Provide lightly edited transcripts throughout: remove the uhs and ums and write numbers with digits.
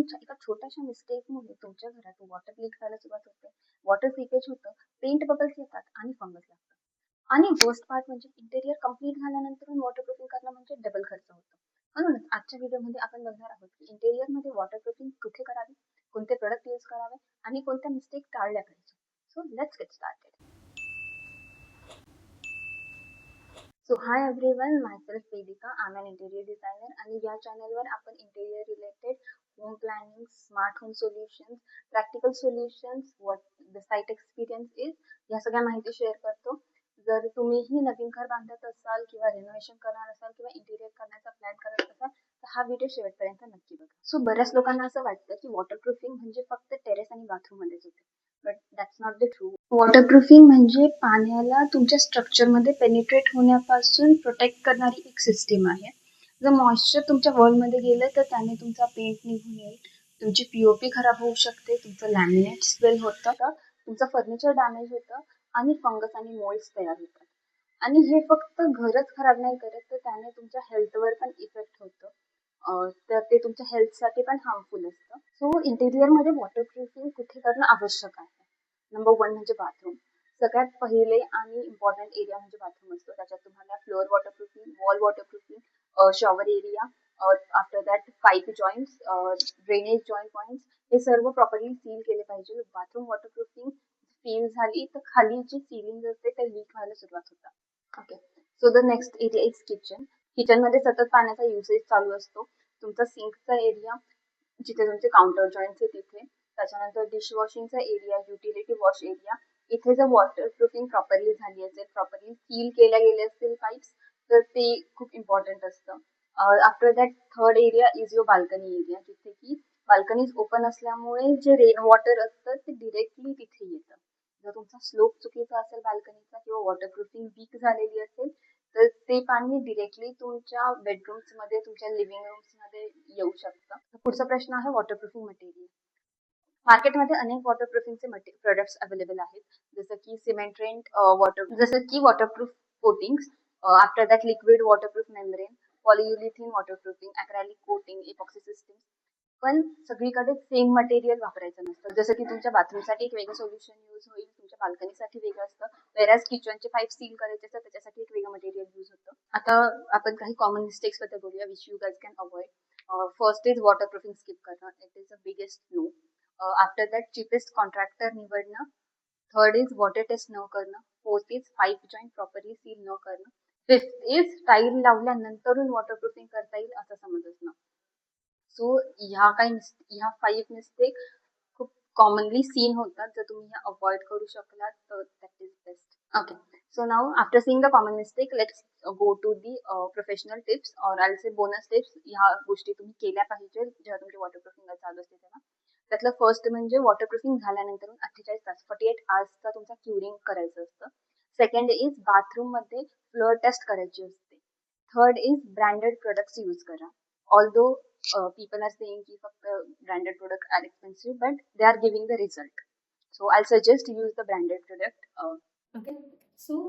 तुमच्या एका छोट्याशा मिस्टेकमुळे तुमच्या घरात वॉटर लीक व्हायला सुरुवात होते, वॉटर सीपेज होतं, पेंट बबल्स येतात आणि फंगस लागतं. आणि वर्स्ट पार्ट म्हणजे इंटेरियर कम्प्लीट झाल्यानंतर वॉटरप्रूफिंग करणं म्हणजे डबल खर्च होतो. म्हणूनच आजच्या व्हिडिओमध्ये आपण बघणार आहोत की इंटेरियरमध्ये वॉटरप्रूफिंग कुठे करावे, कोणते प्रोडक्ट यूज करावे आणि कोणत्या मिस्टेक टाळल्या पाहिजे. So let's get started. So hi everyone, myself Vedika. I am an interior designer आणि या चॅनलवर आपण interior related home planning, smart home solutions, practical solutions, what the site experience is, या सगळ्या माहिती शेअर करतो. जर तुम्हीही नवीन घर बांधत असाल किंवा रिनोव्हेशन करणार असाल किंवा इंटेरियर करण्याचा प्लॅन करत असाल तर हा व्हिडिओ शेवटपर्यंत नक्की बघा. सो बऱ्याच लोकांना असं वाटतं की वॉटरप्रूफिंग म्हणजे फक्त टेरेस आणि बाथरूम मध्येच होते, but that's not the true. Waterproofing म्हणजे पाण्याला तुमच्या स्ट्रक्चरमध्ये पेनिट्रेट होण्यापासून प्रोटेक्ट करणारी एक सिस्टीम आहे. जर मॉइश्चर तुमच्या वॉलमध्ये गेलं तर त्याने तुमचा पेंट निघून येईल, तुमची पीओपी खराब होऊ शकते, तुमचं लॅमिनेट स्वेल होतं, तुमचं फर्निचर डॅमेज होतं आणि फंगस आणि मोल्ड्स तयार होतात. आणि हे फक्त घरच खराब नाही करत, तर त्याने तुमच्या हेल्थवर पण इफेक्ट होतं. तर ते तुमच्या हेल्थसाठी पण हार्मफुल असतं. सो इंटेरियरमध्ये वॉटरप्रूफिंग कुठे करणं आवश्यक आहे. नंबर 1 म्हणजे बाथरूम. सगळ्यात पहिले आणि इम्पॉर्टंट एरिया म्हणजे बाथरूम असतो. त्याच्यात तुम्हाला floor waterproofing, wall waterproofing, shower area, after that pipe joints, drainage joint points, हे सर्व प्रॉपरली सील केले पाहिजे. बाथरूम वॉटरप्रूफिंग सील झाली तर खाली जी सिलिंग असते ते लीक व्हायला सुरुवात होतात. Okay, so the next area is kitchen. किचनमध्ये सतत पाण्याचा युसेज चालू असतो. तुमचा सिंकचा एरिया, जिथे तुमचे काउंटर जॉईंट्स आहे तिथे. त्याच्यानंतर डिशवॉशिंगचा एरिया, युटिलिटी वॉश एरिया. इथे जर वॉटरप्रूफिंग प्रॉपरली झाली असेल, प्रॉपरली सील केल्या गेले असतील पाईप्स, तर ते खूप इम्पॉर्टंट असतं. After that third area is your balcony area, जिथे की बाल्कनीज ओपन असल्यामुळे जे रेन वॉटर असतं ते डिरेक्टली तिथे येतं. जर तुमचा स्लोप चुकीचा असेल बाल्कनीचा किंवा वॉटरप्रूफिंग वीक झालेली असेल तर ते पाणी डिरेक्टली तुमच्या बेडरूम्स मध्ये, तुमच्या लिव्हिंग रूम्स मध्ये येऊ शकतं. पुढचा प्रश्न आहे वॉटरप्रूफिंग मटेरियल. मार्केटमध्ये अनेक वॉटरप्रूफिंगचे प्रोडक्ट्स अवेलेबल आहेत, जसं की cement rent waterproof coatings, after that liquid waterproof membrane, polyurethane waterproofing, acrylic coating, epoxy system. पण सगळीकडे सेम मटेरियल वापरायचं नसतं. जसं की तुमच्या बाथरूमसाठी एक वेगळं सोल्युशन यूज होईल, तुमच्या बाल्कनीसाठी वेगळं असतं, वेराज किचनचे पाईप सील करायचे असतात त्याच्यासाठी एक वेगळं मटेरियल यूज होतं. आता आपण काही कॉमन मिस्टेक्स बद्दल बोलूया which you guys can avoid. First is waterproofing skip करणं, it is the biggest no. After that cheapest contractor निवडणं. थर्ड इज वॉटर टेस्ट न करणं. Fourth is pipe joint properly seal न करणं. फिफ्थ इज टाईल लावल्यानंतरून waterproofing करता येईल असं समज असणं. सो ह्या 5 मिस्टेक खूप कॉमनली सीन होतात. जर तुम्ही ह्या अवॉइड करू शकलात तर that is best. Okay, so now after seeing the common mistake, let's go to the professional tips और I will say bonus tips. ह्या गोष्टी तुम्ही केल्या पाहिजे जेव्हा तुमची वॉटरप्रूफिंग चालू असते तेव्हा. त्यातलं फर्स्ट म्हणजे वॉटरप्रूफिंग झाल्यानंतर 48 तास 48 आवर्सचा तुमचा क्युरिंग करायचं असतं. सेकंड इज बाथरूम मध्ये फ्लोअर टेस्ट करायची असते. Third is branded products use करा. Although people are saying ki फक्त branded product are expensive, but they are giving the result. So I'll suggest use the branded product. Okay, so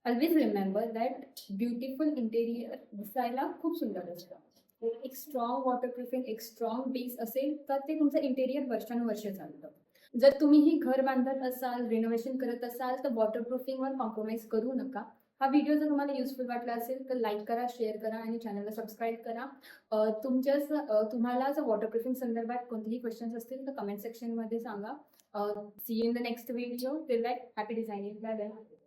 always remember that beautiful interior दिसायला खूप सुंदर असतं. एक strong waterproofing, एक strong base असेल तर ते तुमचं इंटेरियर वर्षानुवर्ष चालतं. जर तुम्हीही घर बांधत असाल, रिनोव्हेशन करत असाल तर वॉटरप्रूफिंगवर कॉम्प्रोमाइज करू नका. हा व्हिडिओ जर तुम्हाला युजफुल वाटला असेल तर लाईक करा, शेअर करा आणि चॅनलला सबस्क्राईब करा. तुम्हाला जर वॉटरप्रूफिंग संदर्भात कोणतेही क्वेश्चन्स असतील तर कमेंट सेक्शनमध्ये सांगा. See you in the next video. Till then, happy designing. Bye bye.